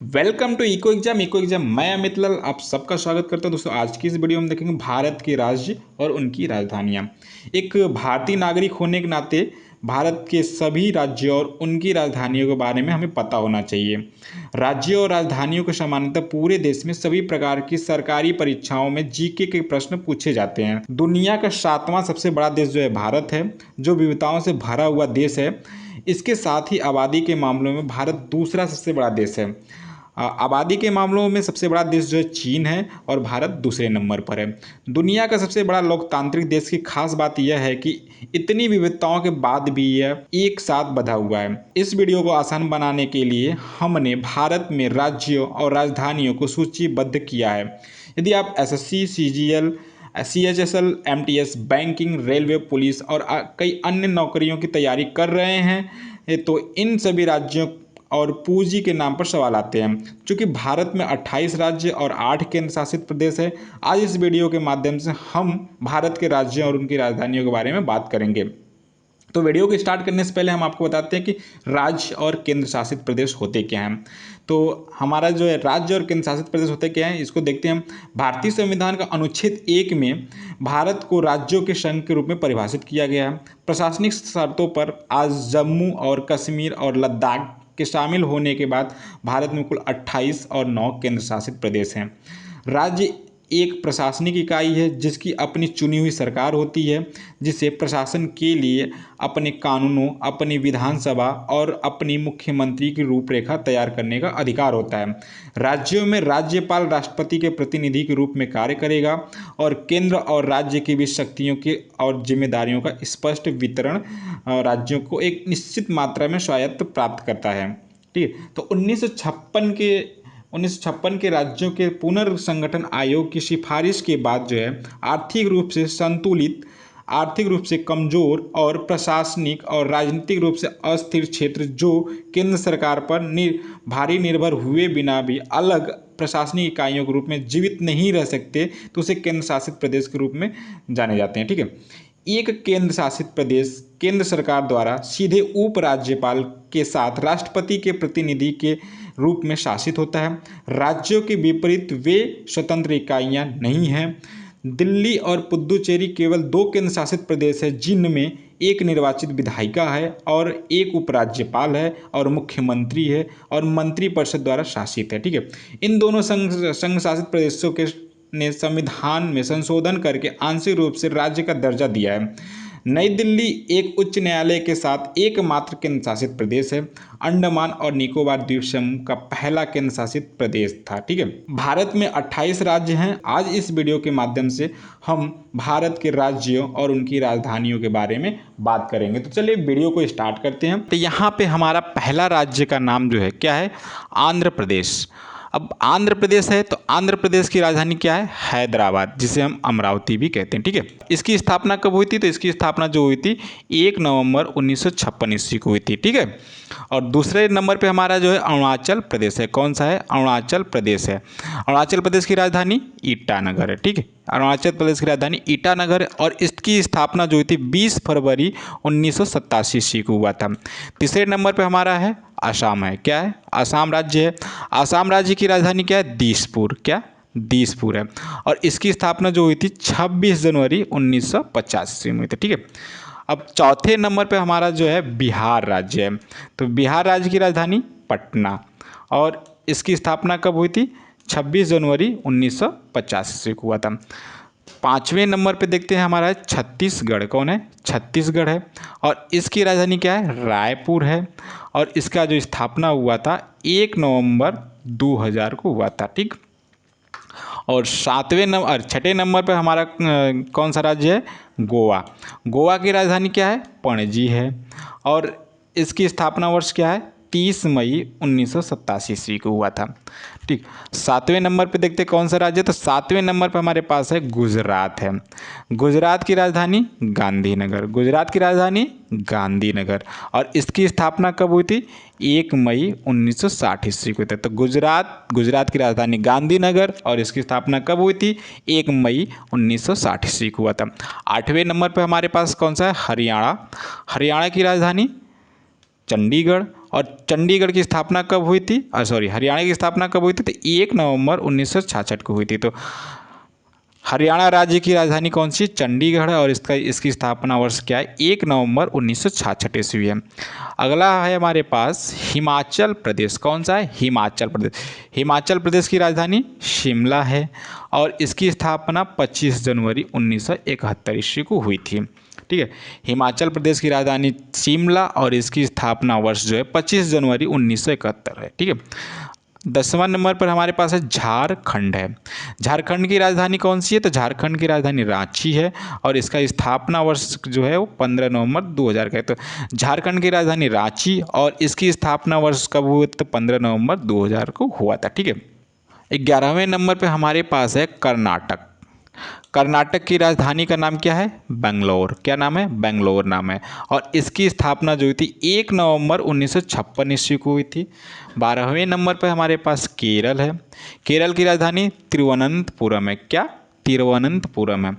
Welcome to eco exam. मैं अमित लाल आप सबका स्वागत करता हूं। दोस्तों आज की इस वीडियो में देखेंगे भारत के राज्य और उनकी राजधानियां। एक भारतीय नागरिक होने के नाते भारत के सभी राज्यों और उनकी राजधानियों के बारे में हमें पता होना चाहिए। राज्यों और राजधानियों को सामान्यतः पूरे देश में सभी प्रकार की सरकारी परीक्षाओं में जीके के प्रश्न पूछे जाते हैं। दुनिया का 7वां सबसे बड़ा देश जो है भारत है, जो विविधताओं से भरा हुआ देश है। इसके साथ ही आबादी के मामलों में भारत दूसरा सबसे बड़ा देश है। आबादी के मामलों में सबसे बड़ा देश जो है चीन है और भारत दूसरे नंबर पर है। दुनिया का सबसे बड़ा लोकतांत्रिक देश की खास बात यह है कि इतनी विविधताओं के बाद भी यह एक साथ बंधा हुआ है। इस वीडियो को आसान बनाने के लिए हमने भारत में राज्यों और राजधानियों को सूचीबद्ध किया है। यदि आप SSC, CGL, CHSL, MTS, banking, railway, police और कई अन्य नौकरियों की तैयारी कर रहे हैं तो इन सभी राज्यों और पूंजी के नाम पर सवाल आते हैं। चूंकि भारत में 28 राज्य और 8 केंद्र शासित प्रदेश है, आज इस वीडियो के माध्यम से हम भारत के राज्यों और उनकी राजधानियों के बारे में बात करेंगे। तो वीडियो को स्टार्ट करने से पहले हम आपको बताते हैं कि राज्य और केंद्र शासित प्रदेश होते क्या हैं। तो हमारा जो है राज्य और केंद्र शासित प्रदेश होते क्या हैं, इसको देखते हैं। भारतीय संविधान का अनुच्छेद 1 में भारत को राज्यों के संघ के रूप में परिभाषित किया गया है। प्रशासनिक शर्तों पर आज जम्मू और कश्मीर और लद्दाख के शामिल होने के बाद भारत में कुल 28 और 9 केंद्र शासित प्रदेश हैं। राज्य एक प्रशासनिक इकाई है जिसकी अपनी चुनी हुई सरकार होती है, जिसे प्रशासन के लिए अपने कानूनों, अपनी विधानसभा और अपनी मुख्यमंत्री की रूपरेखा तैयार करने का अधिकार होता है। राज्यों में राज्यपाल राष्ट्रपति के प्रतिनिधि के रूप में कार्य करेगा और केंद्र और राज्य की बीच शक्तियों के और जिम्मेदारियों का स्पष्ट वितरण राज्यों को एक निश्चित मात्रा में स्वायत्त प्राप्त करता है। ठीक है, तो 1956 के राज्यों के पुनर्संगठन आयोग की सिफारिश के बाद जो है आर्थिक रूप से संतुलित, आर्थिक रूप से कमजोर और प्रशासनिक और राजनीतिक रूप से अस्थिर क्षेत्र जो केंद्र सरकार पर भारी निर्भर हुए बिना भी अलग प्रशासनिक इकाइयों के रूप में जीवित नहीं रह सकते, तो उसे केंद्र शासित प्रदेश के रूप में जाने जाते हैं। ठीक है, एक केंद्र शासित प्रदेश केंद्र सरकार द्वारा सीधे उपराज्यपाल के साथ राष्ट्रपति के प्रतिनिधि के रूप में शासित होता है। राज्यों के विपरीत वे स्वतंत्र इकाइयां नहीं हैं। दिल्ली और पुदुचेरी केवल 2 केंद्र शासित प्रदेश है जिनमें एक निर्वाचित विधायिका है और एक उपराज्यपाल है और मुख्यमंत्री है और मंत्रिपरिषद द्वारा शासित है। ठीक है, इन दोनों संघ शासित प्रदेशों के ने संविधान में संशोधन करके आंशिक रूप से राज्य का दर्जा दिया है। नई दिल्ली एक उच्च न्यायालय के साथ एकमात्र केंद्र शासित प्रदेश है। अंडमान और निकोबार द्वीप समूह का पहला केंद्र शासित प्रदेश था। ठीक है, भारत में 28 राज्य हैं। आज इस वीडियो के माध्यम से हम भारत के राज्यों और उनकी राजधानियों के बारे में बात करेंगे। तो चलिए वीडियो को स्टार्ट करते हैं। तो यहाँ पे हमारा पहला राज्य का नाम जो है क्या है, आंध्र प्रदेश। अब आंध्र प्रदेश है तो आंध्र प्रदेश की राजधानी क्या है, हैदराबाद, जिसे हम अमरावती भी कहते हैं। ठीक है, इसकी स्थापना कब हुई थी, तो इसकी स्थापना जो हुई थी 1 नवंबर 1956 ईस्वी को हुई थी। ठीक है, और दूसरे नंबर पे हमारा जो है अरुणाचल प्रदेश है। कौन सा है, अरुणाचल प्रदेश है। अरुणाचल प्रदेश की राजधानी ईटानगर है। ठीक है, अरुणाचल प्रदेश की राजधानी ईटानगर है और इसकी स्थापना जो हुई थी 20 फरवरी 1987 ईस्वी को हुआ था। तीसरे नंबर पे हमारा है असम है। क्या है, असम राज्य है। असम राज्य की राजधानी क्या है, दिसपुर। क्या, दिसपुर है और इसकी स्थापना जो हुई थी 26 जनवरी 1950 ईस्वी में हुई थी। ठीक है, अब चौथे नंबर पे हमारा जो है बिहार राज्य है। तो बिहार राज्य की राजधानी पटना और इसकी स्थापना कब हुई थी, 26 जनवरी 1950 ईस्वी को हुआ था। पाँचवें नंबर पे देखते हैं हमारा है छत्तीसगढ़। कौन है, छत्तीसगढ़ है और इसकी राजधानी क्या है, रायपुर है और इसका जो स्थापना हुआ था 1 नवंबर 2000 को हुआ था। ठीक, और छठे नंबर पर हमारा कौन सा राज्य है, गोवा। गोवा की राजधानी क्या है, पणजी है और इसकी स्थापना वर्ष क्या है, 30 मई 1987 ईस्वी को हुआ था। ठीक, 7वें नंबर पे देखते हैं कौन सा राज्य है, तो 7वें नंबर पे हमारे पास है गुजरात है। गुजरात की राजधानी गांधीनगर। गुजरात की राजधानी गांधीनगर और इसकी स्थापना कब हुई थी, 1 मई 1960 ईस्वी को हुई थी। तो गुजरात की राजधानी गांधीनगर और इसकी स्थापना कब हुई थी, 1 मई 1960 ईस्वी को हुआ था। 8वें नंबर पर हमारे पास कौन सा है, हरियाणा। हरियाणा की राजधानी चंडीगढ़ और चंडीगढ़ की स्थापना कब हुई थी, हरियाणा की स्थापना कब हुई थी, तो 1 नवंबर 1966 को हुई थी। तो हरियाणा राज्य की राजधानी कौन सी, चंडीगढ़ है, और इसकी स्थापना वर्ष क्या है, 1 नवंबर 1966 ईस्वी है। अगला है हमारे पास हिमाचल प्रदेश। कौन सा है, हिमाचल प्रदेश। हिमाचल प्रदेश की राजधानी शिमला है और इसकी स्थापना 25 जनवरी 1971 ईस्वी को हुई थी। ठीक है, हिमाचल प्रदेश की राजधानी शिमला और इसकी स्थापना वर्ष जो है 25 जनवरी 1971 है। ठीक है, 10वां नंबर पर हमारे पास है झारखंड है। झारखंड की राजधानी कौन सी है, तो झारखंड की राजधानी रांची है और इसका स्थापना वर्ष जो है वो 15 नवंबर 2000 का है। तो झारखंड की राजधानी रांची और इसकी स्थापना वर्ष कब हुआ, तो 15 नवंबर 2000 को हुआ था। ठीक है, 11वें नंबर पे हमारे पास है कर्नाटक। कर्नाटक की राजधानी का नाम क्या है, बेंगलोर। क्या नाम है, बेंगलोर नाम है और इसकी स्थापना जो हुई थी 1 नवंबर 1956 ईस्वी को हुई थी। 12वें नंबर पर हमारे पास केरल है। केरल की राजधानी तिरुवनंतपुरम है। क्या, तिरुवनंतपुरम है।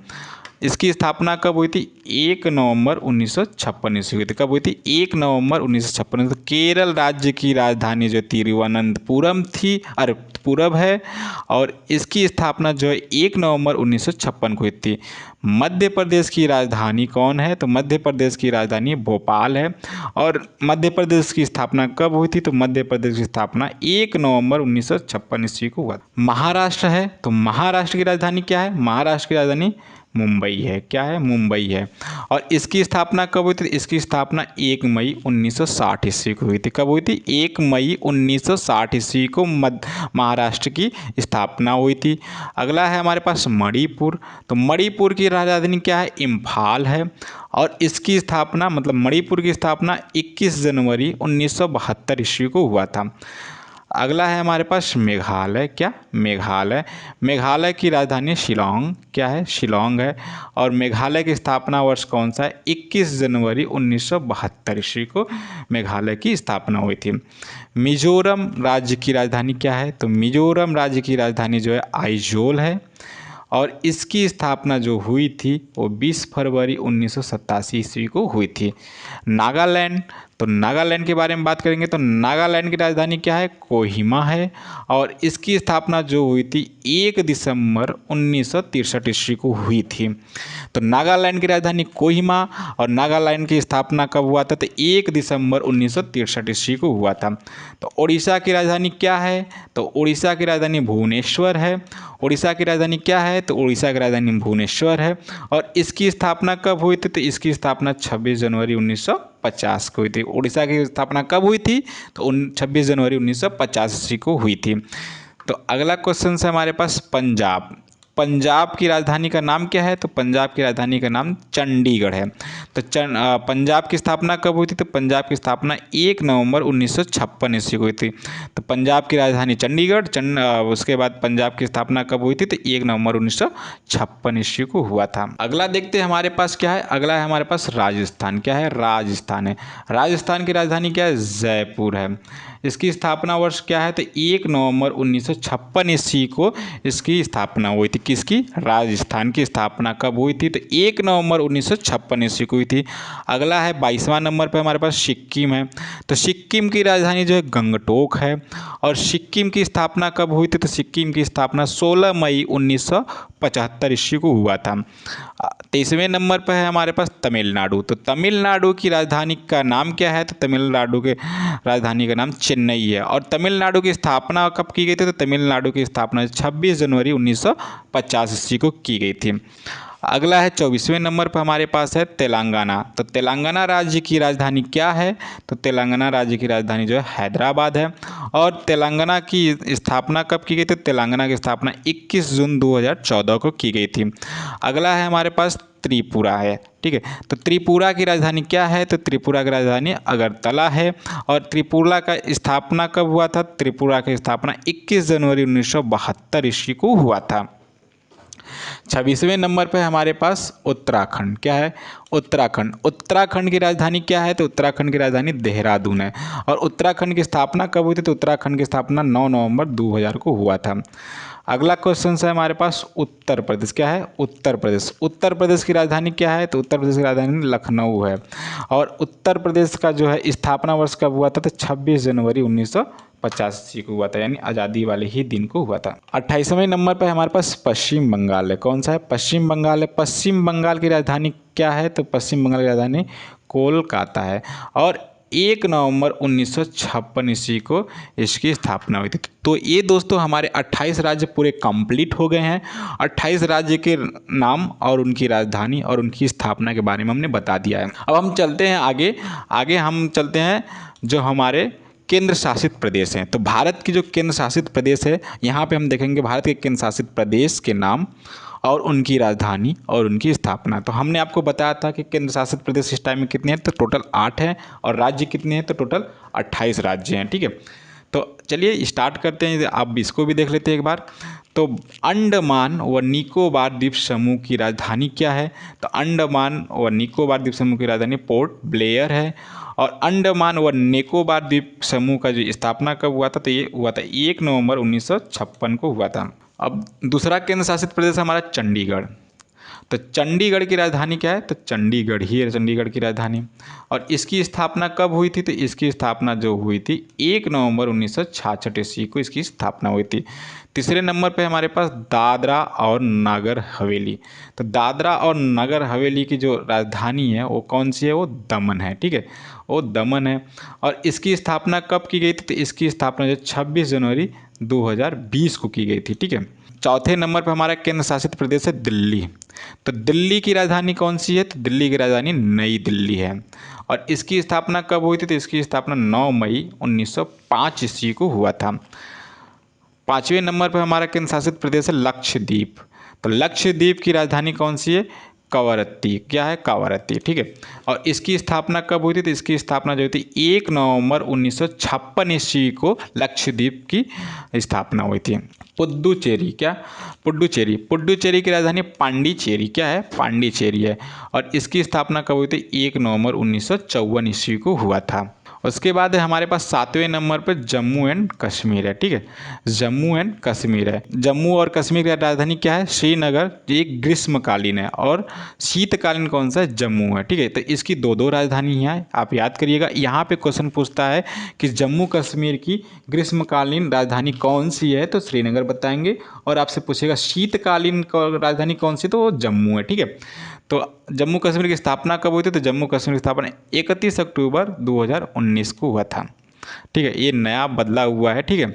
इसकी स्थापना कब हुई थी, 1 नवंबर 1956 ईस्वी हुई थी। कब हुई थी, 1 नवंबर 1956। तो केरल राज्य की राजधानी जो तिरुवनंतपुरम थी, अरे पूरब है, और इसकी स्थापना जो है 1 नवंबर 1956 को हुई थी। मध्य प्रदेश की राजधानी कौन है, तो मध्य प्रदेश की राजधानी भोपाल है और मध्य प्रदेश की स्थापना कब हुई थी, तो मध्य प्रदेश की स्थापना 1 नवंबर 1956 ईस्वी को हुआ। महाराष्ट्र है, तो महाराष्ट्र की राजधानी क्या है, महाराष्ट्र की राजधानी मुंबई है। क्या है, मुंबई है और इसकी स्थापना कब हुई थी, इसकी स्थापना 1 मई 1960 ईस्वी को हुई थी। कब हुई थी, 1 मई 1960 ईस्वी को महाराष्ट्र की स्थापना हुई थी। अगला है हमारे पास मणिपुर। तो मणिपुर की राजधानी क्या है, इम्फाल है और इसकी स्थापना मणिपुर की स्थापना 21 जनवरी 1972 ईस्वी को हुआ था। अगला है हमारे पास मेघालय। क्या, मेघालय। मेघालय की राजधानी शिलोंग। क्या है, शिलोंग है और मेघालय की स्थापना वर्ष कौन सा है, 21 जनवरी 1972 ईस्वी को मेघालय की स्थापना हुई थी। मिजोरम राज्य की राजधानी क्या है, तो मिजोरम राज्य की राजधानी जो है आइजोल है और इसकी स्थापना जो हुई थी वो 20 फरवरी 1987 ईस्वी को हुई थी। नागालैंड। तो नागालैंड के बारे में बात करेंगे तो नागालैंड की राजधानी क्या है, कोहिमा है और इसकी स्थापना जो हुई थी 1 दिसंबर 1963 ईस्वी को हुई थी। तो नागालैंड की राजधानी कोहिमा और नागालैंड की स्थापना कब हुआ था, तो 1 दिसंबर 1963 ईस्वी को हुआ था। तो उड़ीसा की राजधानी क्या है, तो उड़ीसा की राजधानी भुवनेश्वर है। उड़ीसा की राजधानी क्या है, तो उड़ीसा की राजधानी भुवनेश्वर है और इसकी स्थापना कब हुई थी, तो इसकी स्थापना 26 जनवरी 1950 को हुई थी। उड़ीसा की स्थापना कब हुई थी, तो 26 जनवरी 1950 ईस्वी को हुई थी। तो अगला क्वेश्चन है हमारे पास पंजाब। पंजाब की राजधानी का नाम क्या है, तो पंजाब की राजधानी का नाम चंडीगढ़ है। तो पंजाब की स्थापना कब हुई थी, तो पंजाब की स्थापना 1 नवंबर 1956 ईस्वी को हुई थी। तो पंजाब की राजधानी चंडीगढ़, उसके बाद पंजाब की स्थापना कब हुई थी, तो 1 नवंबर 1956 ईस्वी को हुआ था। अगला देखते हैं हमारे पास क्या है, अगला है हमारे पास राजस्थान। क्या है, राजस्थान है। राजस्थान की राजधानी क्या है, जयपुर है। इसकी स्थापना वर्ष क्या है, तो 1 नवंबर 1956 ईस्वी को इसकी स्थापना हुई थी। किसकी, राजस्थान की स्थापना कब हुई थी, तो 1 नवंबर 1956 ईस्वी को हुई थी। अगला है 22वां नंबर पर हमारे पास सिक्किम है। तो सिक्किम की राजधानी जो है गंगटोक है और सिक्किम की स्थापना कब हुई थी, तो सिक्किम की स्थापना 16 मई 1975 ईस्वी को हुआ था। 23वें नंबर पर है हमारे पास तमिलनाडु। तो तमिलनाडु की राजधानी का नाम क्या है, तो तमिलनाडु के राजधानी का नाम चेन्नई है और तमिलनाडु की स्थापना कब की गई थी, तो तमिलनाडु की स्थापना 26 जनवरी 1950 ईस्वी को की गई थी। अगला है 24वें नंबर पर हमारे पास है तेलंगाना। तो तेलंगाना राज्य की राजधानी क्या है, तो तेलंगाना राज्य की राजधानी जो है हैदराबाद है और तेलंगाना की स्थापना कब की गई थी, तेलंगाना की स्थापना 21 जून 2014 को की गई थी। अगला है हमारे पास त्रिपुरा है। ठीक है, तो त्रिपुरा की राजधानी क्या है, तो त्रिपुरा की राजधानी अगरतला है और त्रिपुरा का स्थापना कब हुआ था, त्रिपुरा की स्थापना 21 जनवरी 1972 ईस्वी को हुआ था। 26वें नंबर पे हमारे पास उत्तराखंड। क्या है? उत्तराखंड। उत्तराखंड की राजधानी क्या है? तो उत्तराखंड की राजधानी देहरादून है। और उत्तराखंड की स्थापना कब हुई थी? तो उत्तराखंड की स्थापना 9 नवंबर 2000 को हुआ था। अगला क्वेश्चन है हमारे पास उत्तर प्रदेश। क्या है? उत्तर प्रदेश। उत्तर प्रदेश की राजधानी क्या है? तो उत्तर प्रदेश की राजधानी लखनऊ है। और उत्तर प्रदेश का जो है स्थापना वर्ष कब हुआ था? तो 26 जनवरी 1985 को हुआ था, यानी आज़ादी वाले ही दिन को हुआ था। 28वें नंबर पर हमारे पास पश्चिम बंगाल है। कौन सा है? पश्चिम बंगाल है। पश्चिम बंगाल की राजधानी क्या है? तो पश्चिम बंगाल की राजधानी कोलकाता है। और 1 नवंबर 1956 ईस्वी को इसकी स्थापना हुई थी। तो ये दोस्तों हमारे 28 राज्य पूरे कंप्लीट हो गए हैं। 28 राज्य के नाम और उनकी राजधानी और उनकी स्थापना के बारे में हमने बता दिया है। अब हम चलते हैं आगे। आगे हम चलते हैं जो हमारे केंद्र शासित प्रदेश हैं। तो भारत की जो केंद्र शासित प्रदेश है, यहाँ पे हम देखेंगे भारत के केंद्र शासित प्रदेश के नाम और उनकी राजधानी और उनकी स्थापना। तो हमने आपको बताया था कि केंद्र शासित प्रदेश इस टाइम में कितने हैं? तो टोटल 8 हैं। और राज्य कितने हैं? तो टोटल 28 राज्य हैं। ठीक है, तो चलिए स्टार्ट करते हैं। आप इसको भी देख लेते हैं एक बार। तो अंडमान व निकोबार द्वीप समूह की राजधानी क्या है? तो अंडमान व निकोबार द्वीप समूह की राजधानी पोर्ट ब्लेयर है। और अंडमान व निकोबार द्वीप समूह का जो स्थापना कब हुआ था? तो ये हुआ था 1 नवंबर 1956 को हुआ था। अब दूसरा केंद्र शासित प्रदेश हमारा चंडीगढ़। तो चंडीगढ़ की राजधानी क्या है? तो चंडीगढ़ ही है चंडीगढ़ की राजधानी। और इसकी स्थापना कब हुई थी? तो इसकी स्थापना जो हुई थी 1 नवंबर 1966 ईस्वी को इसकी स्थापना हुई थी। तीसरे नंबर पे हमारे पास दादरा और नगर हवेली। तो दादरा और नगर हवेली की जो राजधानी है वो कौन सी है? वो दमन है। ठीक है, वो दमन है। और इसकी स्थापना कब की गई थी? तो इसकी स्थापना जो 26 जनवरी 2020 को की गई थी। ठीक है, चौथे नंबर पर हमारा केंद्र शासित प्रदेश है दिल्ली। तो दिल्ली की राजधानी कौन सी है? तो दिल्ली की राजधानी नई दिल्ली है। और इसकी स्थापना कब हुई थी? तो इसकी स्थापना 9 मई 1905 ईस्वी को हुआ था। पाँचवें नंबर पर हमारा केंद्र शासित प्रदेश है लक्षद्वीप। तो लक्षद्वीप की राजधानी कौन सी है? कवरत्ती। क्या है? कवरत्ती। ठीक है, और इसकी स्थापना कब हुई थी? तो इसकी स्थापना जो हुई थी 1 नवंबर 1956 ईस्वी को लक्षद्वीप की स्थापना हुई थी। पुडुचेरी। क्या? पुडुचेरी। पुडुचेरी की राजधानी पांडिचेरी। क्या है? पांडिचेरी है। और इसकी स्थापना कब हुई थी? 1 नवंबर 1954 ईस्वी को हुआ था। उसके बाद हमारे पास 7वें नंबर पर जम्मू एंड कश्मीर है। ठीक है, जम्मू एंड कश्मीर है। जम्मू और कश्मीर की राजधानी क्या है? श्रीनगर। एक ग्रीष्मकालीन है। और शीतकालीन कौन सा है? जम्मू है। ठीक है, तो इसकी दो राजधानी हैं, आप याद करिएगा। यहाँ पे क्वेश्चन पूछता है कि जम्मू कश्मीर की ग्रीष्मकालीन राजधानी कौन सी है? तो श्रीनगर बताएंगे। और आपसे पूछेगा शीतकालीन राजधानी कौन सी? तो वो जम्मू है। ठीक है, तो जम्मू कश्मीर की स्थापना कब हुई थी? तो जम्मू कश्मीर की स्थापना 31 अक्टूबर 2019 को हुआ था। ठीक है, ये नया बदला हुआ है। ठीक है,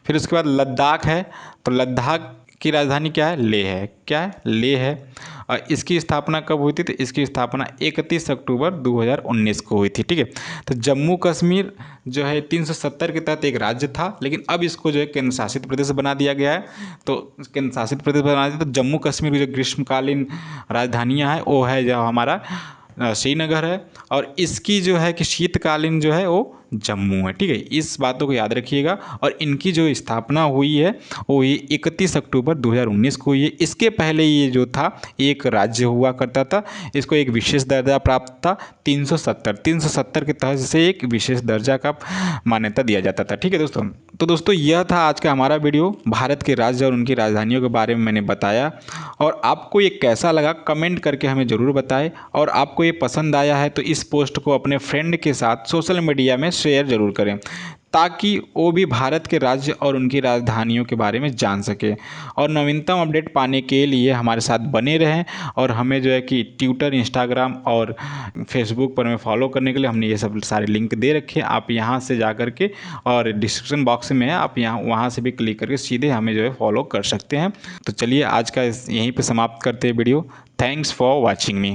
फिर उसके बाद लद्दाख है। तो लद्दाख की राजधानी क्या है? लेह है। क्या है? लेह है। और इसकी स्थापना कब हुई थी? तो इसकी स्थापना 31 अक्टूबर 2019 को हुई थी। ठीक है, तो जम्मू कश्मीर जो है 370 के तहत एक राज्य था, लेकिन अब इसको जो है केंद्र शासित प्रदेश बना दिया गया है। तो केंद्र शासित प्रदेश बना दिया, तो जम्मू कश्मीर की जो ग्रीष्मकालीन राजधानियाँ हैं वो है जो हमारा श्रीनगर है। और इसकी जो है कि शीतकालीन जो है वो जम्मू है। ठीक है, इस बातों को याद रखिएगा। और इनकी जो स्थापना हुई है वो ये 31 अक्टूबर 2019 को हुई है। इसके पहले ये जो था एक राज्य हुआ करता था, इसको एक विशेष दर्जा प्राप्त था 370 के तहत से एक विशेष दर्जा का मान्यता दिया जाता था। ठीक है दोस्तों, तो दोस्तों यह था आज का हमारा वीडियो। भारत के राज्य और उनकी राजधानियों के बारे में मैंने बताया। और आपको ये कैसा लगा कमेंट करके हमें ज़रूर बताएं। और आपको ये पसंद आया है तो इस पोस्ट को अपने फ्रेंड के साथ सोशल मीडिया में शेयर ज़रूर करें, ताकि वो भी भारत के राज्य और उनकी राजधानियों के बारे में जान सके। और नवीनतम अपडेट पाने के लिए हमारे साथ बने रहें। और हमें जो है कि ट्विटर, इंस्टाग्राम और फेसबुक पर हमें फॉलो करने के लिए हमने ये सब सारे लिंक दे रखे हैं। आप यहाँ से जा कर के, और डिस्क्रिप्शन बॉक्स में आप यहाँ वहाँ से भी क्लिक करके सीधे हमें जो है फॉलो कर सकते हैं। तो चलिए आज का यहीं पर समाप्त करते हैं video. Thanks for watching me.